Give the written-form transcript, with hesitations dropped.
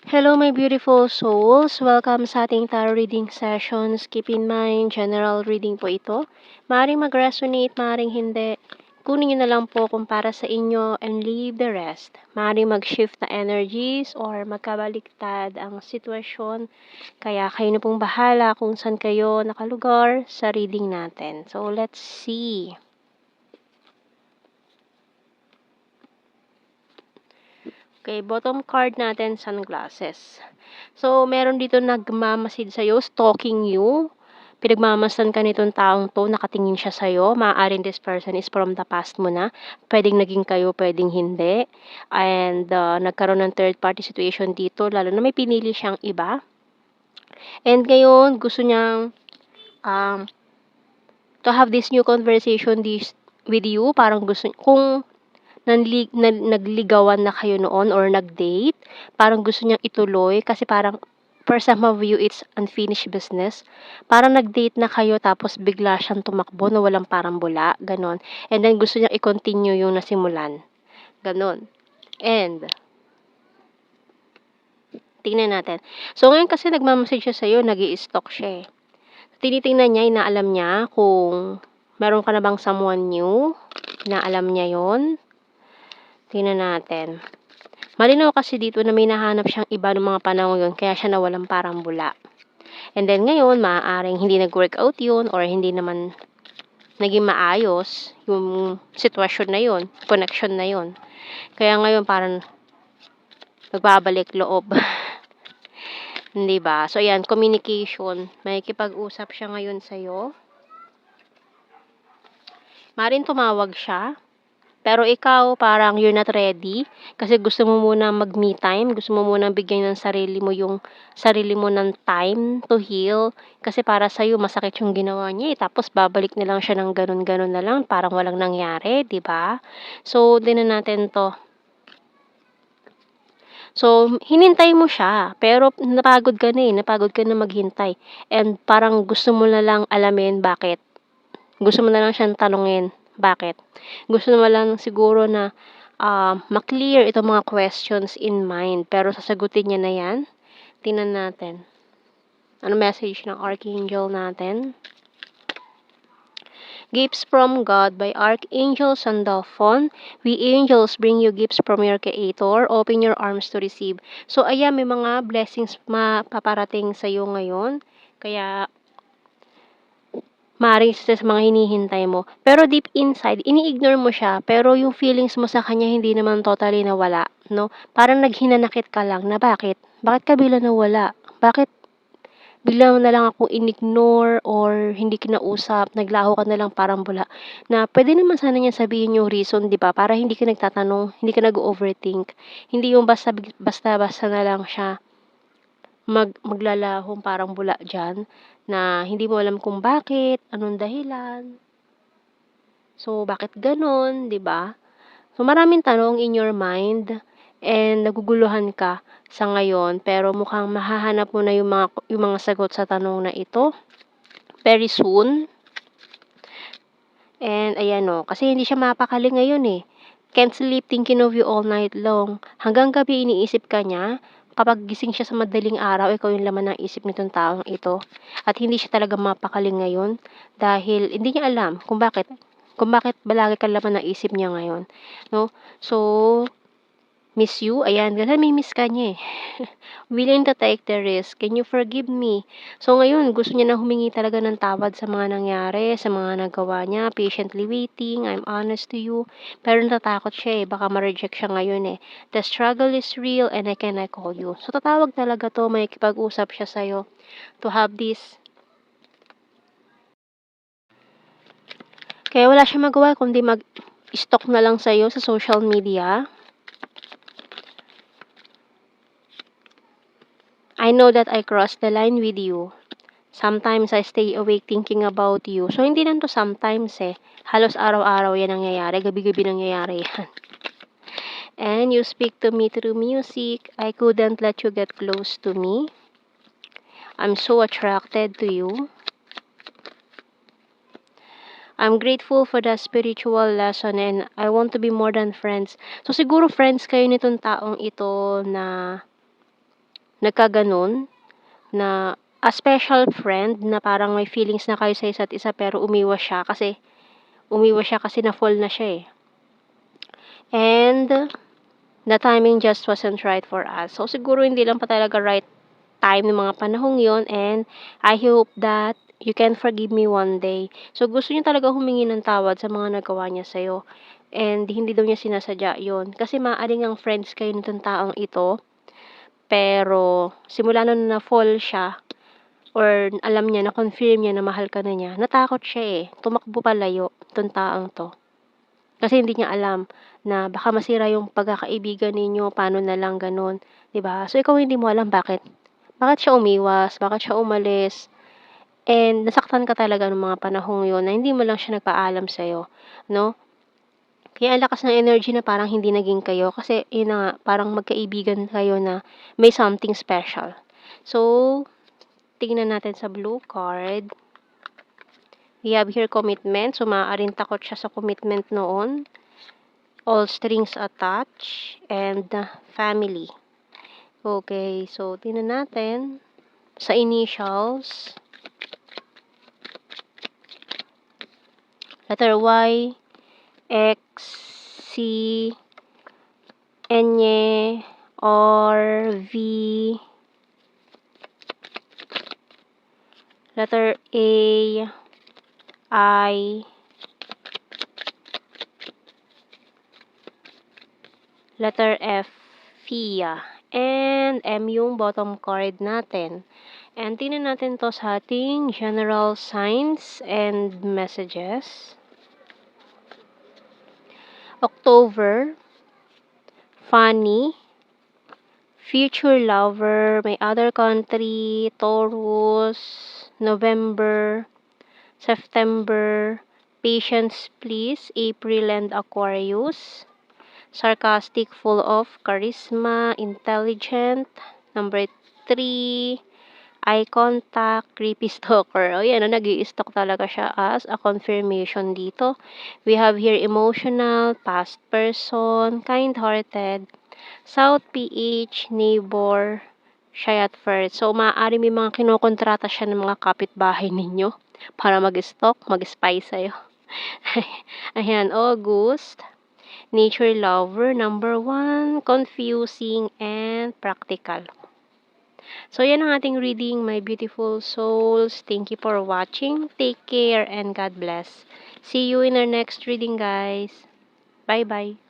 Hello, my beautiful souls. Welcome sa ating tarot reading sessions. Keep in mind, general reading po ito. Maaaring mag-resonate, maaaring hindi. Kunin nyo na lang po kung para sa inyo and leave the rest. Maaaring mag-shift na energies or magkabaliktad ang sitwasyon. Kaya kayo na pong bahala kung saan kayo nakalugar sa reading natin. So, let's see. Okay, bottom card natin, sunglasses. So, meron dito nagmamasid sa'yo, stalking you. Pinagmamasdan ka nitong taong to, nakatingin siya sa'yo. Maaaring this person is from the past mo na. Pwedeng naging kayo, pwedeng hindi. And nagkaroon ng third party situation dito, lalo na may pinili siyang iba. And ngayon, gusto niyang to have this new conversation with you. Parang gusto, kung nagligawan na kayo noon or nag-date, parang gusto niyang ituloy kasi parang for some of you, it's unfinished business. Parang nag-date na kayo tapos bigla siyang tumakbo na walang parang bula, ganon. And then gusto niyang i-continue yung nasimulan. Ganon. And, tingnan natin. So, ngayon kasi nagmamessage siya sa'yo, nag-i-stalk siya eh. Tinitingnan niya, inaalam niya kung meron ka na bang someone new, inaalam niya yon. Tingnan natin. Malinaw kasi dito na may nahanap siyang iba ng mga panahon yun, kaya siya nawalan parang bula. And then ngayon, maaaring hindi nag-work out yun or hindi naman naging maayos yung sitwasyon na yun, connection na yun. Kaya ngayon parang nagbabalik loob. Hindi ba? So ayan, communication. May kipag-usap siya ngayon sa'yo. Maaaring tumawag siya. Pero ikaw, parang you're not ready kasi gusto mo muna mag-me time, gusto mo muna bigyan ng sarili mo ng time to heal kasi para sa'yo masakit yung ginawa niya eh. Tapos babalik na lang siya ng ganun-ganun na lang, parang walang nangyari, di ba? So, tingnan natin to. So, hinintay mo siya, pero napagod ka na maghintay. And parang gusto mo na lang alamin bakit. Gusto mo na lang siyang tanungin, bakit? Gusto mo lang siguro na ma-clear itong mga questions in mind. Pero sasagutin niya na yan. Tingnan natin. Ano message ng Archangel natin? Gifts from God by Archangel Sandalphon. We angels bring you gifts from your Creator. Open your arms to receive. So, ayan, may mga blessings mapaparating sa iyo ngayon. Kaya, maaaring isa sa mga hinihintay mo. Pero deep inside, ini-ignore mo siya, pero yung feelings mo sa kanya hindi naman totally nawala, no? Parang naghinanakit ka lang na bakit? Bakit ka bigla nawala? Bakit bigla mo na lang akong in-ignore or hindi kinausap, naglaho ka na lang parang bula? Na pwede naman sana niya sabihin yung reason, di ba? Para hindi ka nagtatanong, hindi ka nag-overthink. Hindi yung basta-basta na lang siya maglalahong parang bula dyan na hindi mo alam kung bakit, anong dahilan. So, bakit ganon, di ba? So, maraming tanong in your mind and naguguluhan ka sa ngayon pero mukhang mahahanap mo na yung mga sagot sa tanong na ito very soon. And ayan o, kasi hindi siya mapakali ngayon eh. Can't sleep thinking of you all night long. Hanggang gabi iniisip ka niya. Kapag gising siya sa madaling araw, ikaw yung laman ng isip nitong taong ito. At hindi siya talaga mapakali ngayon dahil hindi niya alam kung bakit balagi ka laman ng isip niya ngayon. No? So, miss you, ayan, kasi may miss ka niya eh. Willing to take the risk, can you forgive me? So ngayon, gusto niya na humingi talaga ng tawad sa mga nangyari, sa mga nagawa niya, patiently waiting, I'm honest to you. Pero natatakot siya eh, baka ma-reject siya ngayon eh. The struggle is real and I cannot call you. So tatawag talaga to, may kipag-usap siya sa'yo to have this. Kaya wala siya magawa kundi mag-stalk na lang sa'yo sa social media. I know that I crossed the line with you. Sometimes I stay awake thinking about you. So, hindi lang to sometimes eh. Halos araw-araw yan nangyayari. Gabi-gabi nangyayari yan. And you speak to me through music. I couldn't let you get close to me. I'm so attracted to you. I'm grateful for the spiritual lesson and I want to be more than friends. So, siguro friends kayo nitong taong ito na nagkaganon na a special friend na parang may feelings na kayo sa isa't isa pero umiwas siya kasi na-fall na siya, eh. And the timing just wasn't right for us. So, siguro hindi lang pa talaga right time ng mga panahong yon, and I hope that you can forgive me one day. So, gusto niya talaga humingi ng tawad sa mga nagawa niya sa'yo. And hindi daw niya sinasadya yon. Kasi maaaring ang friends kayo nitong taong ito, pero simula nung na-fall siya, or alam niya, na-confirm niya na mahal ka na niya, natakot siya, eh. Tumakbo palayo, tong taong 'to. Kasi hindi niya alam na baka masira yung pagkakaibigan ninyo, paano na lang gano'n, 'di ba? So, ikaw hindi mo alam bakit siya umiwas, bakit siya umalis, and nasaktan ka talaga nung mga panahong yun na hindi mo lang siya nagpaalam sa'yo, 'no? Kaya ang lakas ng energy na parang hindi naging kayo kasi yun na nga, parang magkaibigan kayo na may something special. So, tingnan natin sa blue card. We have here commitment. So, maaaring takot siya sa commitment noon. All strings attached. And family. Okay. So, tingnan natin sa initials. Letter Y, X, C, N, R, V, letter A, I, letter F, Fia, and M yung bottom card natin. And tingnan natin to sa ating general signs and messages. October, funny, future lover, may other country, Taurus, November, September, patience please, April and Aquarius, sarcastic, full of charisma, intelligent, number 3, eye contact, creepy stalker. O yan, nag-i-stalk talaga siya as a confirmation dito. We have here emotional, past person, kind-hearted, South PH, neighbor, shy at first. So, maaari may mga kinokontrata siya ng mga kapitbahay ninyo para mag-stalk, mag-spy sa'yo. Ayan, August, nature lover, number 1, confusing and practical. So, yan ang ating reading, my beautiful souls. Thank you for watching. Take care and God bless. See you in our next reading, guys. Bye-bye.